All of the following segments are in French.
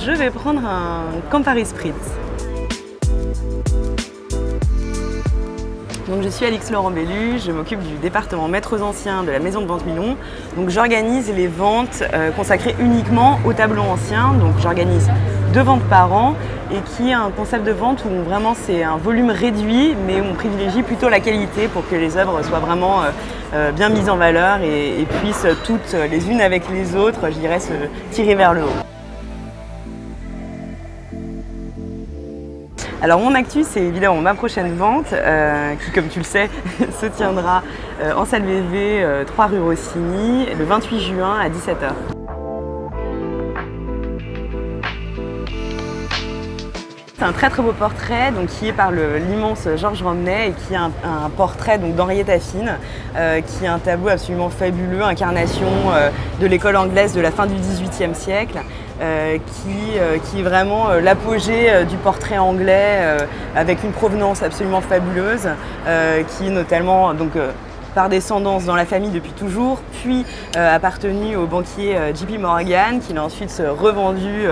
je vais prendre un Campari Spritz. Donc je suis Alix Laurent-Bellu, je m'occupe du département maîtres anciens de la maison de vente Milon. Donc j'organise les ventes consacrées uniquement aux tableaux anciens. Donc j'organise 2 ventes par an et qui est un concept de vente où vraiment c'est un volume réduit mais on privilégie plutôt la qualité pour que les œuvres soient vraiment bien mises en valeur et puissent toutes les unes avec les autres, je dirais, se tirer vers le haut. Alors mon actu, c'est évidemment ma prochaine vente qui, comme tu le sais, se tiendra en salle VV 3 rue Rossini le 28 juin à 17 h. C'est un très très beau portrait qui est par l'immense Georges Romney et qui est un portrait d'Henriette Affine, qui est un tableau absolument fabuleux, incarnation de l'école anglaise de la fin du XVIIIe siècle. Qui est vraiment l'apogée du portrait anglais avec une provenance absolument fabuleuse, qui est notamment par descendance dans la famille depuis toujours, puis appartenu au banquier JP Morgan, qui l'a ensuite revendu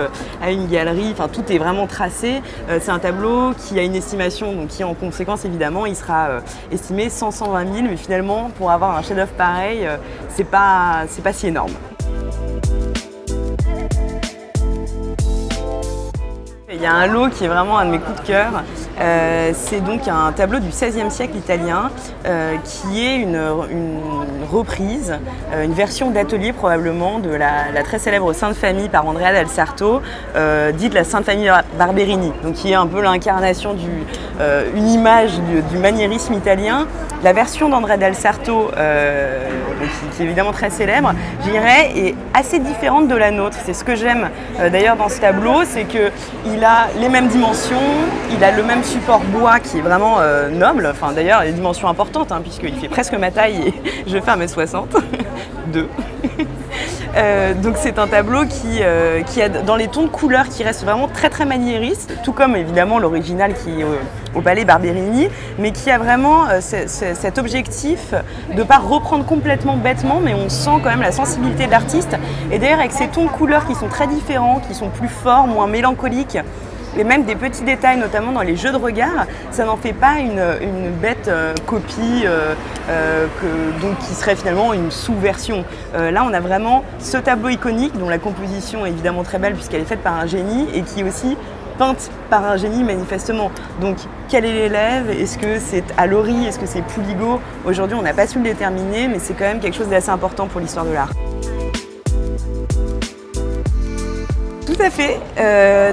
à une galerie. Enfin, tout est vraiment tracé. C'est un tableau qui a une estimation, donc qui en conséquence évidemment, il sera estimé 100-120 000, mais finalement pour avoir un chef-d'œuvre pareil, c'est pas si énorme. Il y a un lot qui est vraiment un de mes coups de cœur. C'est donc un tableau du XVIe siècle italien qui est une reprise, une version d'atelier probablement de la très célèbre Sainte Famille par Andrea del Sarto, dite la Sainte Famille Barberini, donc qui est un peu l'incarnation une image du maniérisme italien. La version d'Andrea del Sarto, qui est évidemment très célèbre, je dirais, est assez différente de la nôtre. C'est ce que j'aime d'ailleurs dans ce tableau, c'est qu'il a les mêmes dimensions, il a le même support bois qui est vraiment noble, enfin d'ailleurs les dimensions importantes, puisqu'il fait presque ma taille et je fais 1m60, 2. Donc c'est un tableau qui a dans les tons de couleurs qui restent vraiment très très maniériste, tout comme évidemment l'original qui est au Palais Barberini, mais qui a vraiment cet objectif de ne pas reprendre complètement bêtement, mais on sent quand même la sensibilité de l'artiste. Et d'ailleurs avec ces tons de couleurs qui sont très différents, qui sont plus forts, moins mélancoliques, et même des petits détails, notamment dans les jeux de regard, ça n'en fait pas une bête copie qui serait finalement une sous-version. Là, on a vraiment ce tableau iconique dont la composition est évidemment très belle puisqu'elle est faite par un génie et qui est aussi peinte par un génie manifestement. Donc, quel est l'élève? Est-ce que c'est Allori? Est-ce que c'est Puligo? Aujourd'hui, on n'a pas su le déterminer, mais c'est quand même quelque chose d'assez important pour l'histoire de l'art. Tout à fait.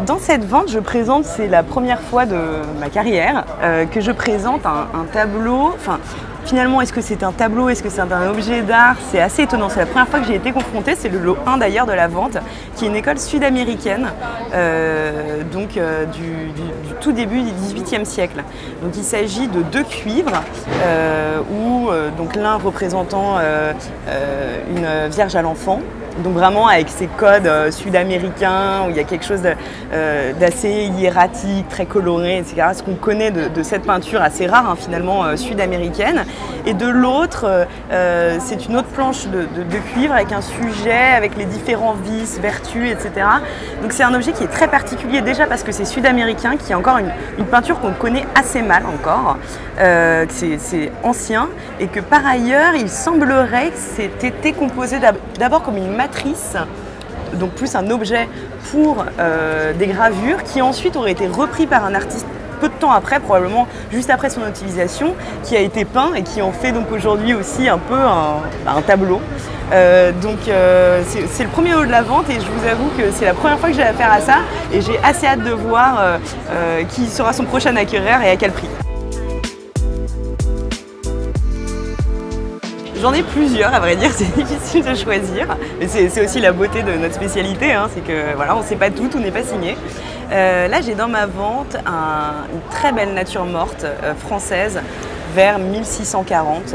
Dans cette vente, je présente, c'est la première fois de ma carrière que je présente un tableau. Enfin, finalement, est-ce que c'est un tableau? Est-ce que c'est un objet d'art? C'est assez étonnant. C'est la première fois que j'ai été confrontée. C'est le lot 1 d'ailleurs de la vente, qui est une école sud-américaine, du tout début du XVIIIe siècle. Donc il s'agit de 2 cuivres, donc l'un représentant une Vierge à l'enfant. Donc vraiment avec ces codes sud-américains où il y a quelque chose d'assez hiératique, très coloré, etc. Ce qu'on connaît de cette peinture assez rare finalement sud-américaine. Et de l'autre, c'est une autre planche de cuivre avec un sujet, avec les différents vices, vertus, etc. Donc c'est un objet qui est très particulier déjà parce que c'est sud-américain, qui est encore une peinture qu'on connaît assez mal encore. C'est ancien et que par ailleurs il semblerait que c'était composé d'abord comme une matrice, donc plus un objet pour des gravures qui ensuite auraient été repris par un artiste peu de temps après, probablement juste après son utilisation, qui a été peint et qui en fait donc aujourd'hui aussi un peu un tableau. C'est le premier lot de la vente et je vous avoue que c'est la première fois que j'ai affaire à ça et j'ai assez hâte de voir qui sera son prochain acquéreur et à quel prix. J'en ai plusieurs, à vrai dire, c'est difficile de choisir. Mais c'est aussi la beauté de notre spécialité, c'est que voilà, on ne sait pas tout n'est pas signé. Là, j'ai dans ma vente une très belle nature morte française vers 1640,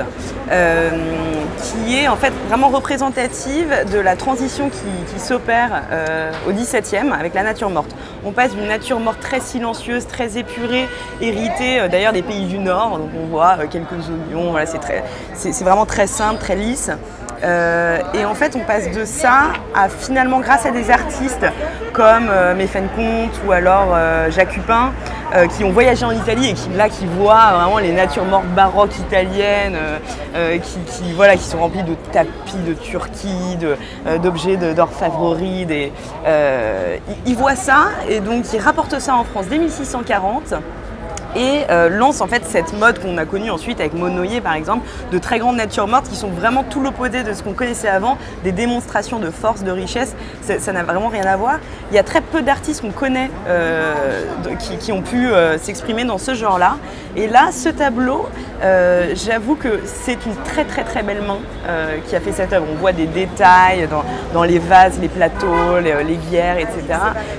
qui est en fait vraiment représentative de la transition qui s'opère au XVIIe avec la nature morte. On passe d'une nature morte très silencieuse, très épurée, héritée d'ailleurs des pays du Nord, donc on voit quelques oignons, voilà, c'est vraiment très simple, très lisse. Et en fait, on passe de ça à finalement, grâce à des artistes comme Méphiane Comte ou alors Jacques Hupin, qui ont voyagé en Italie et qui voient vraiment les natures mortes baroques italiennes, qui sont remplies de tapis de Turquie, d'objets d'orfèvrerie. Ils voient ça et donc ils rapportent ça en France dès 1640. Et lance en fait cette mode qu'on a connue ensuite avec Maud Noyer par exemple, de très grandes natures mortes qui sont vraiment tout l'opposé de ce qu'on connaissait avant, des démonstrations de force, de richesse, ça n'a vraiment rien à voir. Il y a très peu d'artistes qu'on connaît qui ont pu s'exprimer dans ce genre-là. Et là, ce tableau, j'avoue que c'est une très très très belle main qui a fait cette œuvre. On voit des détails dans les vases, les plateaux, les bières, etc.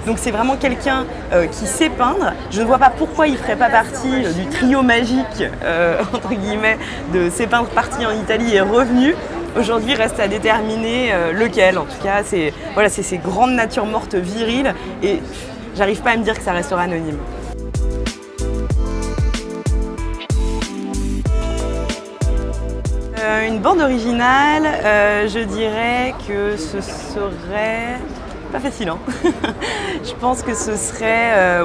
Donc c'est vraiment quelqu'un qui sait peindre. Je ne vois pas pourquoi il ne ferait pas partie du trio magique, entre guillemets, de ces peintres partis en Italie et revenus. Aujourd'hui, reste à déterminer lequel. En tout cas, c'est ces grandes natures mortes viriles et j'arrive pas à me dire que ça restera anonyme. Une bande originale, je dirais que ce serait... Pas facile, hein. Je pense que ce serait,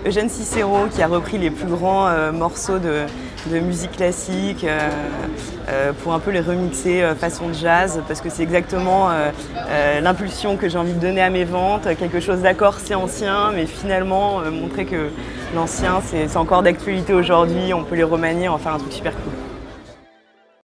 Eugène Cicero qui a repris les plus grands morceaux de musique classique pour un peu les remixer façon jazz, parce que c'est exactement l'impulsion que j'ai envie de donner à mes ventes, quelque chose d'accorsé ancien, mais finalement montrer que l'ancien c'est encore d'actualité aujourd'hui, on peut les remanier, en faire un truc super cool.